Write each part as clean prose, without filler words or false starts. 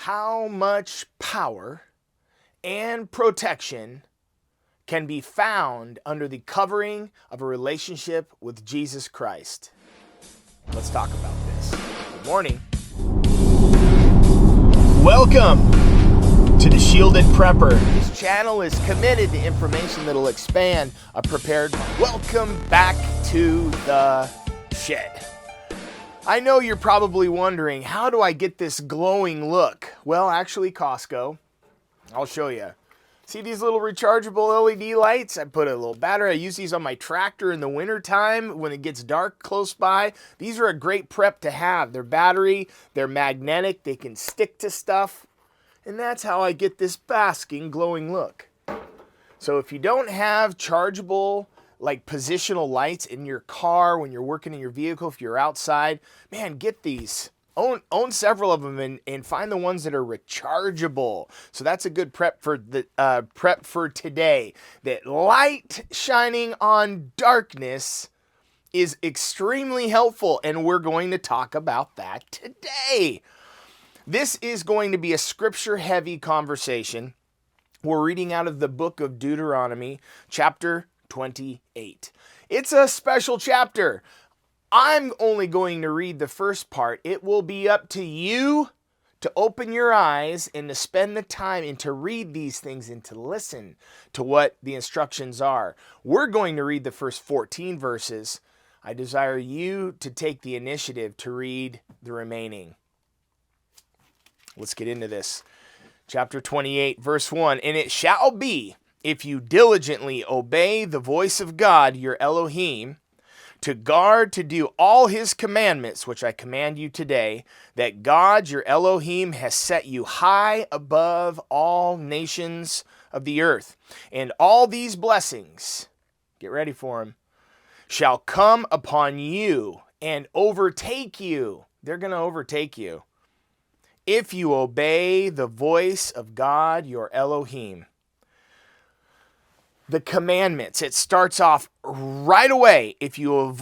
How much power and protection can be found under the covering of a relationship with Jesus Christ? Let's talk about this. Good morning. Welcome to the Shielded Prepper. This channel is committed to information that'll expand a prepared. Welcome back to the shed. I know you're probably wondering, how do I get this glowing look? Well, actually, Costco. I'll show you. See these little rechargeable LED lights? I put a little battery. I use these on my tractor in the wintertime when it gets dark close by. These are a great prep to have. They're battery, they're magnetic, they can stick to stuff. And that's how I get this basking, glowing look. So if you don't have chargeable, like positional lights in your car when you're working in your vehicle, if you're outside, man, get these. Own several of them and find the ones that are rechargeable. So that's a good prep for today. That light shining on darkness is extremely helpful, and we're going to talk about that today. This is going to be a scripture-heavy conversation. We're reading out of the book of Deuteronomy, chapter 28. It's a special chapter. I'm only going to read the first part. It will be up to you to open your eyes and to spend the time and to read these things and to listen to what the instructions are. We're going to read the first 14 verses. I desire you to take the initiative to read the remaining. Let's get into this. Chapter 28, verse 1. And it shall be, if you diligently obey the voice of God, your Elohim, to guard to do all his commandments, which I command you today, that God, your Elohim, has set you high above all nations of the earth. And all these blessings, get ready for them, shall come upon you and overtake you. They're going to overtake you if you obey the voice of God, your Elohim. The commandments, it starts off right away. If you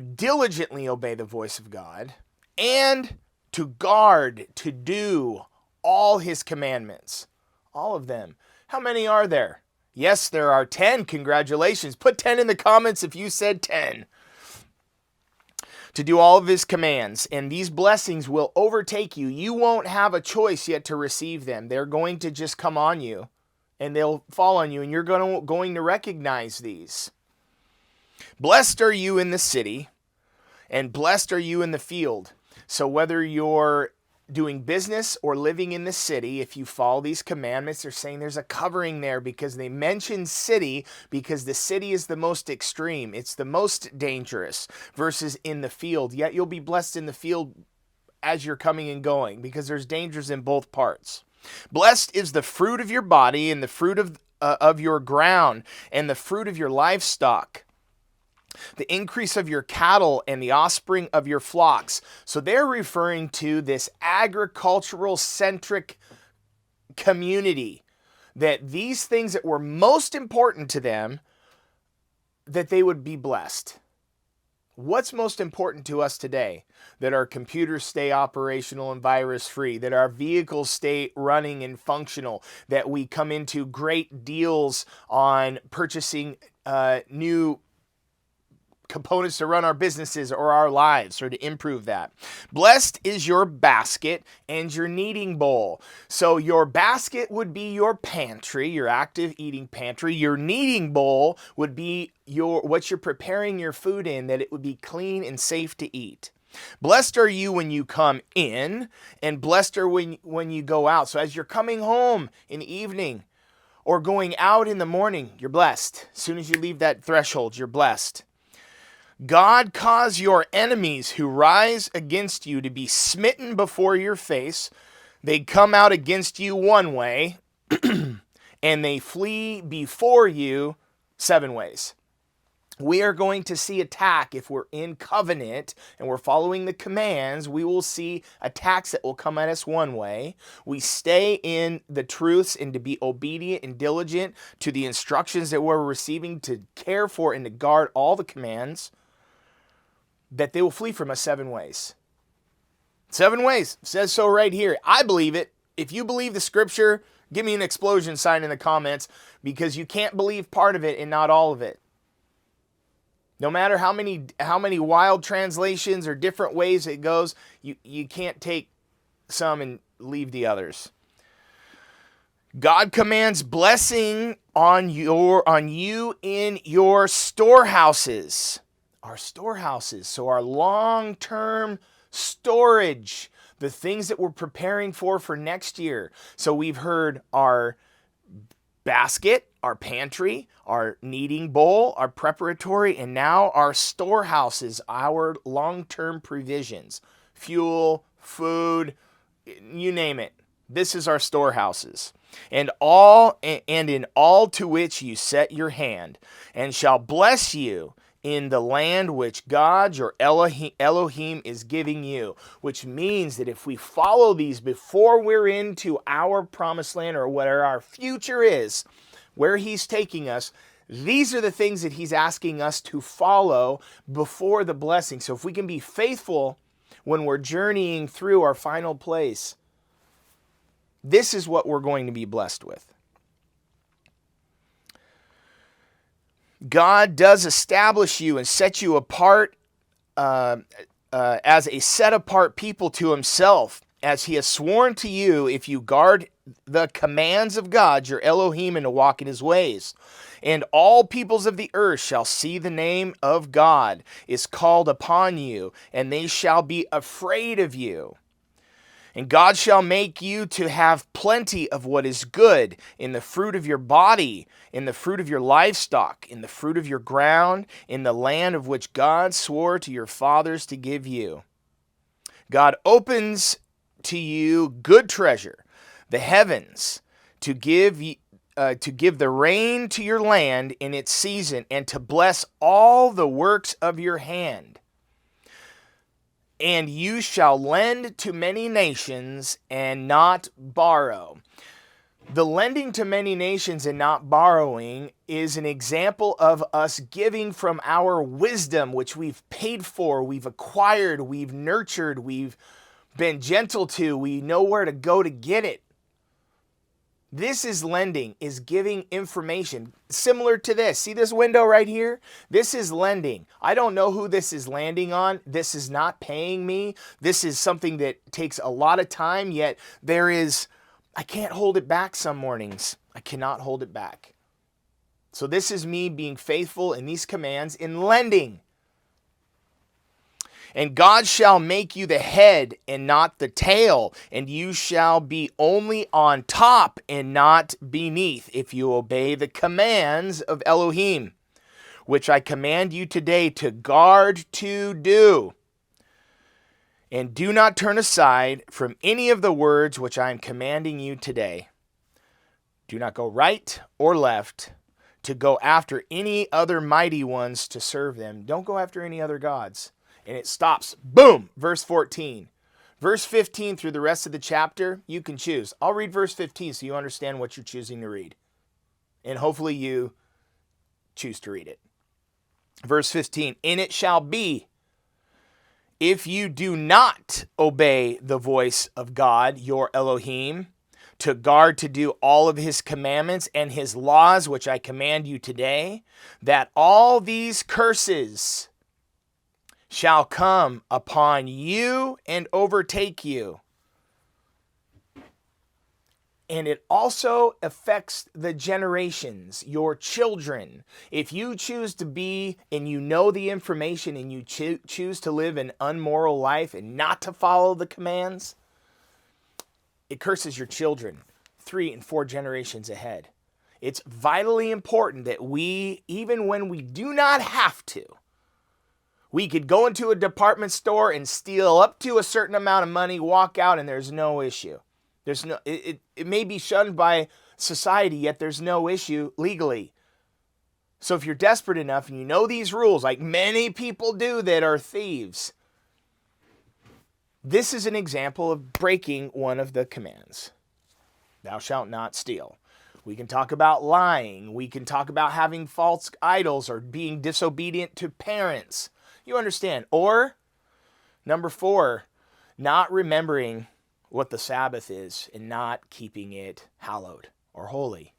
diligently obey the voice of God and to guard, to do all his commandments, all of them. How many are there? Yes, there are 10. Congratulations. Put 10 in the comments if you said 10. To do all of his commands, and these blessings will overtake you. You won't have a choice yet to receive them. They're going to just come on you, and they'll fall on you, and you're going to recognize these. Blessed are you in the city, and blessed are you in the field. So whether you're doing business or living in the city, if you follow these commandments, they're saying there's a covering there because they mention city because the city is the most extreme. It's the most dangerous versus in the field. Yet you'll be blessed in the field as you're coming and going because there's dangers in both parts. Blessed is the fruit of your body and the fruit of your ground and the fruit of your livestock, the increase of your cattle and the offspring of your flocks. So they're referring to this agricultural centric community, that these things that were most important to them, that they would be blessed. What's most important to us today? That our computers stay operational and virus free, that our vehicles stay running and functional, that we come into great deals on purchasing new components to run our businesses or our lives or to improve that. Blessed is your basket and your kneading bowl. So your basket would be your pantry, your active eating pantry. Your kneading bowl would be what you're preparing your food in, that it would be clean and safe to eat. Blessed are you when you come in, and blessed are when you go out. So as you're coming home in the evening or going out in the morning, you're blessed. As soon as you leave that threshold, you're blessed. God cause your enemies who rise against you to be smitten before your face. They come out against you one way, and they flee before you 7 ways. We are going to see attack if we're in covenant and we're following the commands. We will see attacks that will come at us one way. We stay in the truths and to be obedient and diligent to the instructions that we're receiving to care for and to guard all the commands, that they will flee from us 7 ways. 7 ways. It says so right here. I believe it. If you believe the scripture, give me an explosion sign in the comments, because you can't believe part of it and not all of it. No matter how many wild translations or different ways it goes, you can't take some and leave the others. God commands blessing on you in your storehouses. Our storehouses, so our long-term storage, the things that we're preparing for next year. So we've heard our basket, our pantry, our kneading bowl, our preparatory, and now our storehouses, our long-term provisions, fuel, food, you name it. This is our storehouses. And in all to which you set your hand, and shall bless you in the land which God, your Elohim, is giving you. Which means that if we follow these before we're into our promised land, or where our future is, where he's taking us, these are the things that he's asking us to follow before the blessing. So if we can be faithful when we're journeying through our final place, this is what we're going to be blessed with. God does establish you and set you apart as a set-apart people to himself, as he has sworn to you, if you guard the commands of God, your Elohim, and to walk in his ways. And all peoples of the earth shall see the name of God is called upon you, and they shall be afraid of you. And God shall make you to have plenty of what is good, in the fruit of your body, in the fruit of your livestock, in the fruit of your ground, in the land of which God swore to your fathers to give you. God opens to you good treasure, the heavens, to give the rain to your land in its season, and to bless all the works of your hand. And you shall lend to many nations and not borrow. The lending to many nations and not borrowing is an example of us giving from our wisdom, which we've paid for, we've acquired, we've nurtured, we've been gentle to, we know where to go to get it. This is lending, is giving information similar to this. See this window right here? This is lending. I don't know who this is landing on. This is not paying me. This is something that takes a lot of time, yet I can't hold it back some mornings. I cannot hold it back. So this is me being faithful in these commands in lending. And God shall make you the head and not the tail, and you shall be only on top and not beneath, if you obey the commands of Elohim, which I command you today to guard to do. And do not turn aside from any of the words which I am commanding you today. Do not go right or left to go after any other mighty ones to serve them. Don't go after any other gods. And it stops. Boom! Verse 14. Verse 15 through the rest of the chapter, you can choose. I'll read verse 15 so you understand what you're choosing to read. And hopefully you choose to read it. Verse 15. And it shall be, if you do not obey the voice of God, your Elohim, to guard to do all of his commandments and his laws, which I command you today, that all these curses shall come upon you and overtake you. And it also affects the generations, your children. If you choose to be, and you know the information, and you choose to live an unmoral life and not to follow the commands, it curses your children 3 and 4 generations ahead. It's vitally important that we, even when we do not have to, we could go into a department store and steal up to a certain amount of money, walk out, and there's no issue. It may be shunned by society, yet there's no issue legally. So if you're desperate enough and you know these rules, like many people do that are thieves, this is an example of breaking one of the commands. Thou shalt not steal. We can talk about lying. We can talk about having false idols or being disobedient to parents. You understand. Or, number 4, not remembering what the Sabbath is and not keeping it hallowed or holy.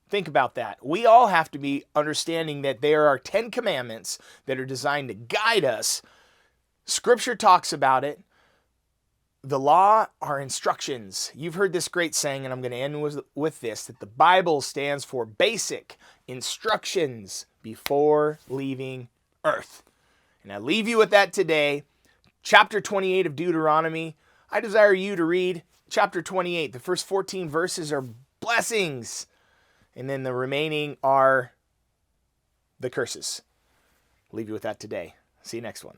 Think about that. We all have to be understanding that there are 10 commandments that are designed to guide us. Scripture talks about it. The law are instructions. You've heard this great saying, and I'm going to end with this, that the Bible stands for basic instructions before leaving earth. And I leave you with that today. Chapter 28 of Deuteronomy. I desire you to read chapter 28. The first 14 verses are blessings. And then the remaining are the curses. Leave you with that today. See you next one.